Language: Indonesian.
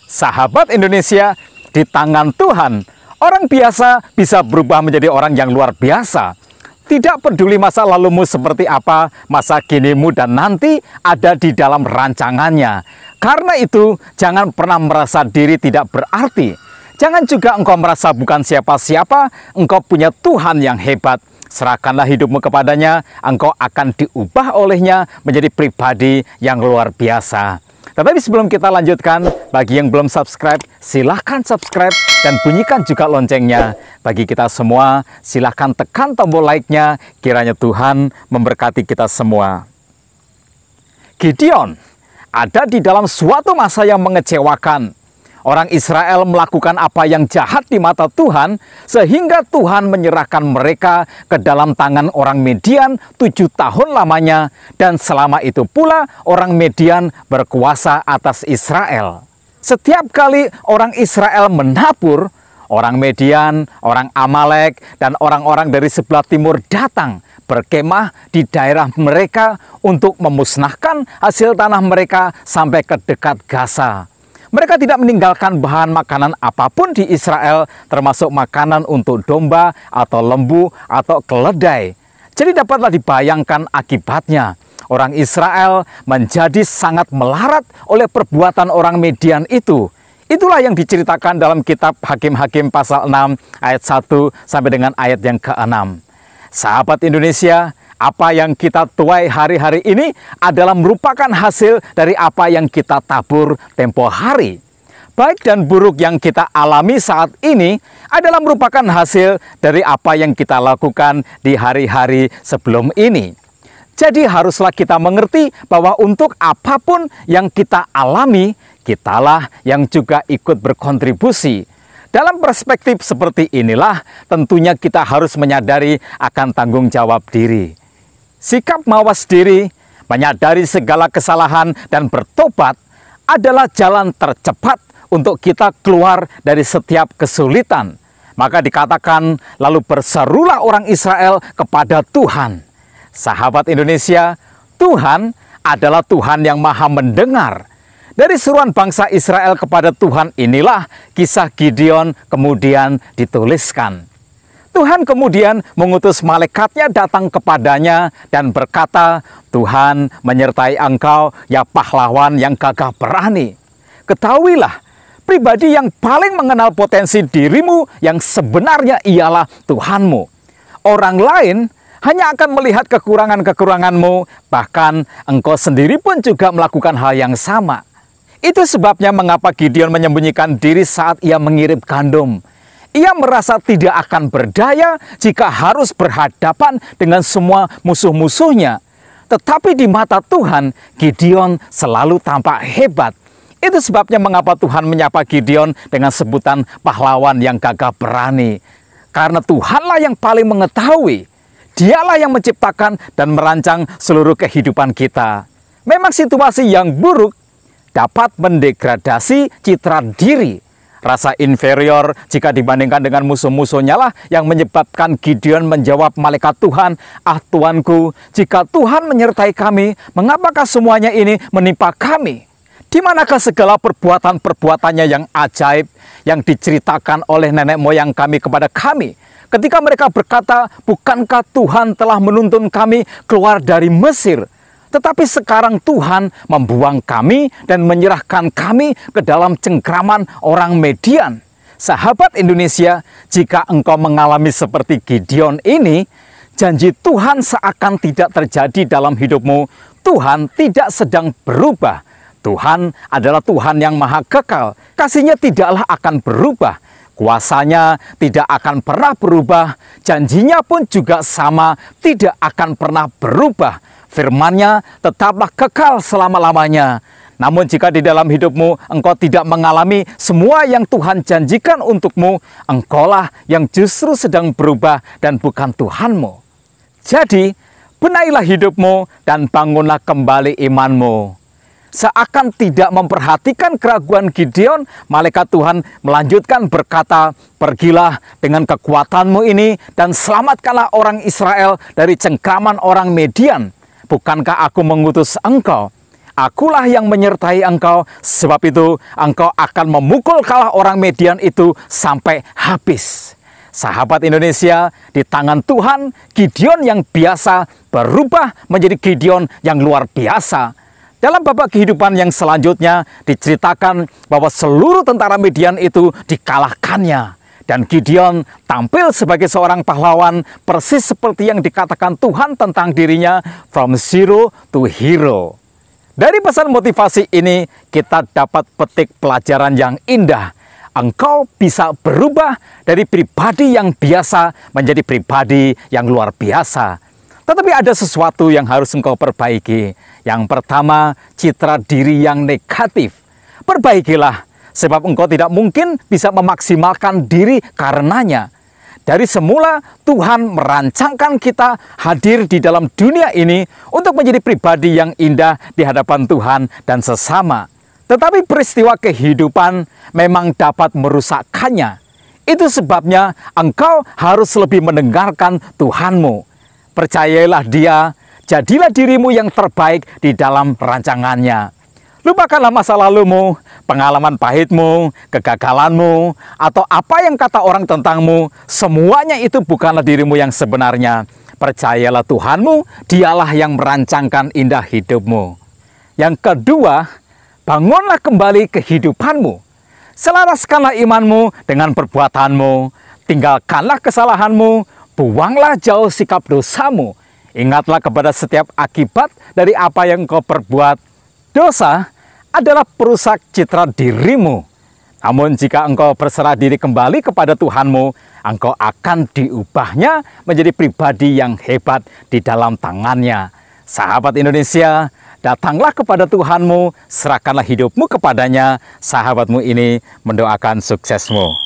Sahabat Indonesia, di tangan Tuhan, orang biasa bisa berubah menjadi orang yang luar biasa. Tidak peduli masa lalumu seperti apa, masa kinimu dan nanti ada di dalam rancangannya. Karena itu, jangan pernah merasa diri tidak berarti. Jangan juga engkau merasa bukan siapa-siapa, engkau punya Tuhan yang hebat. Serahkanlah hidupmu kepadanya, engkau akan diubah olehnya menjadi pribadi yang luar biasa. Tetapi sebelum kita lanjutkan, bagi yang belum subscribe, silahkan subscribe dan bunyikan juga loncengnya. Bagi kita semua, silahkan tekan tombol like-nya, kiranya Tuhan memberkati kita semua. Gideon ada di dalam suatu masa yang mengecewakan. Orang Israel melakukan apa yang jahat di mata Tuhan, sehingga Tuhan menyerahkan mereka ke dalam tangan orang Median 7 tahun lamanya, dan selama itu pula orang Median berkuasa atas Israel. Setiap kali orang Israel menabur, orang Median, orang Amalek, dan orang-orang dari sebelah timur datang berkemah di daerah mereka untuk memusnahkan hasil tanah mereka sampai ke dekat Gaza. Mereka tidak meninggalkan bahan makanan apapun di Israel, termasuk makanan untuk domba atau lembu atau keledai. Jadi dapatlah dibayangkan akibatnya. Orang Israel menjadi sangat melarat oleh perbuatan orang Median itu. Itulah yang diceritakan dalam kitab Hakim-Hakim pasal 6 ayat 1 sampai dengan ayat yang ke-6. Sahabat Indonesia, apa yang kita tuai hari-hari ini adalah merupakan hasil dari apa yang kita tabur tempo hari. Baik dan buruk yang kita alami saat ini adalah merupakan hasil dari apa yang kita lakukan di hari-hari sebelum ini. Jadi haruslah kita mengerti bahwa untuk apapun yang kita alami, kitalah yang juga ikut berkontribusi. Dalam perspektif seperti inilah, tentunya kita harus menyadari akan tanggung jawab diri. Sikap mawas diri, menyadari segala kesalahan dan bertobat adalah jalan tercepat untuk kita keluar dari setiap kesulitan. Maka dikatakan, lalu berserulah orang Israel kepada Tuhan. Sahabat Indonesia, Tuhan adalah Tuhan yang maha mendengar. Dari seruan bangsa Israel kepada Tuhan inilah kisah Gideon kemudian dituliskan. Tuhan kemudian mengutus malaikatnya datang kepadanya dan berkata, Tuhan menyertai engkau, ya pahlawan yang gagah berani. Ketahuilah, pribadi yang paling mengenal potensi dirimu yang sebenarnya ialah Tuhanmu. Orang lain hanya akan melihat kekurangan-kekuranganmu, bahkan engkau sendiri pun juga melakukan hal yang sama. Itu sebabnya mengapa Gideon menyembunyikan diri saat ia mengirim gandum. Ia merasa tidak akan berdaya jika harus berhadapan dengan semua musuh-musuhnya. Tetapi di mata Tuhan, Gideon selalu tampak hebat. Itu sebabnya mengapa Tuhan menyapa Gideon dengan sebutan pahlawan yang gagah berani. Karena Tuhanlah yang paling mengetahui. Dialah yang menciptakan dan merancang seluruh kehidupan kita. Memang situasi yang buruk dapat mendegradasi citra diri. Rasa inferior jika dibandingkan dengan musuh-musuhnya lah yang menyebabkan Gideon menjawab malaikat Tuhan, "Ah Tuanku, jika Tuhan menyertai kami, mengapakah semuanya ini menimpa kami? Di manakah segala perbuatan-perbuatannya yang ajaib yang diceritakan oleh nenek moyang kami kepada kami? Ketika mereka berkata, bukankah Tuhan telah menuntun kami keluar dari Mesir? Tetapi sekarang Tuhan membuang kami dan menyerahkan kami ke dalam cengkraman orang Median." Sahabat Indonesia, jika engkau mengalami seperti Gideon ini, janji Tuhan seakan tidak terjadi dalam hidupmu. Tuhan tidak sedang berubah. Tuhan adalah Tuhan yang maha kekal. Kasih-Nya tidaklah akan berubah. Kuasanya tidak akan pernah berubah. Janjinya pun juga sama, tidak akan pernah berubah. Firman-Nya tetaplah kekal selama-lamanya. Namun jika di dalam hidupmu engkau tidak mengalami semua yang Tuhan janjikan untukmu, engkaulah yang justru sedang berubah dan bukan Tuhanmu. Jadi, benailah hidupmu dan bangunlah kembali imanmu. Seakan tidak memperhatikan keraguan Gideon, malaikat Tuhan melanjutkan berkata, "Pergilah dengan kekuatanmu ini dan selamatkanlah orang Israel dari cengkraman orang Median. Bukankah aku mengutus engkau?" akulah yang menyertai engkau, sebab itu engkau akan memukul kalah orang Midian itu sampai habis. Sahabat Indonesia, di tangan Tuhan, Gideon yang biasa berubah menjadi Gideon yang luar biasa. Dalam babak kehidupan yang selanjutnya diceritakan bahwa seluruh tentara Midian itu dikalahkannya. Dan Gideon tampil sebagai seorang pahlawan persis seperti yang dikatakan Tuhan tentang dirinya, from zero to hero. Dari pesan motivasi ini kita dapat petik pelajaran yang indah. Engkau bisa berubah dari pribadi yang biasa menjadi pribadi yang luar biasa. Tetapi ada sesuatu yang harus engkau perbaiki. Yang pertama, citra diri yang negatif. Perbaikilah, sebab engkau tidak mungkin bisa memaksimalkan diri karenanya. Dari semula Tuhan merancangkan kita hadir di dalam dunia ini untuk menjadi pribadi yang indah di hadapan Tuhan dan sesama. Tetapi peristiwa kehidupan memang dapat merusakkannya. Itu sebabnya engkau harus lebih mendengarkan Tuhanmu. Percayailah Dia, jadilah dirimu yang terbaik di dalam rancangannya. Lupakanlah masa lalumu, pengalaman pahitmu, kegagalanmu, atau apa yang kata orang tentangmu. Semuanya itu bukanlah dirimu yang sebenarnya. Percayalah Tuhanmu, Dialah yang merancangkan indah hidupmu. Yang kedua, bangunlah kembali kehidupanmu. Selaraskanlah imanmu dengan perbuatanmu. Tinggalkanlah kesalahanmu. Buanglah jauh sikap dosamu. Ingatlah kepada setiap akibat dari apa yang kau perbuat. Dosa adalah perusak citra dirimu. Namun jika engkau berserah diri kembali kepada Tuhanmu, engkau akan diubahnya menjadi pribadi yang hebat di dalam tangannya. Sahabat Indonesia, datanglah kepada Tuhanmu, serahkanlah hidupmu kepadanya. Sahabatmu ini mendoakan suksesmu.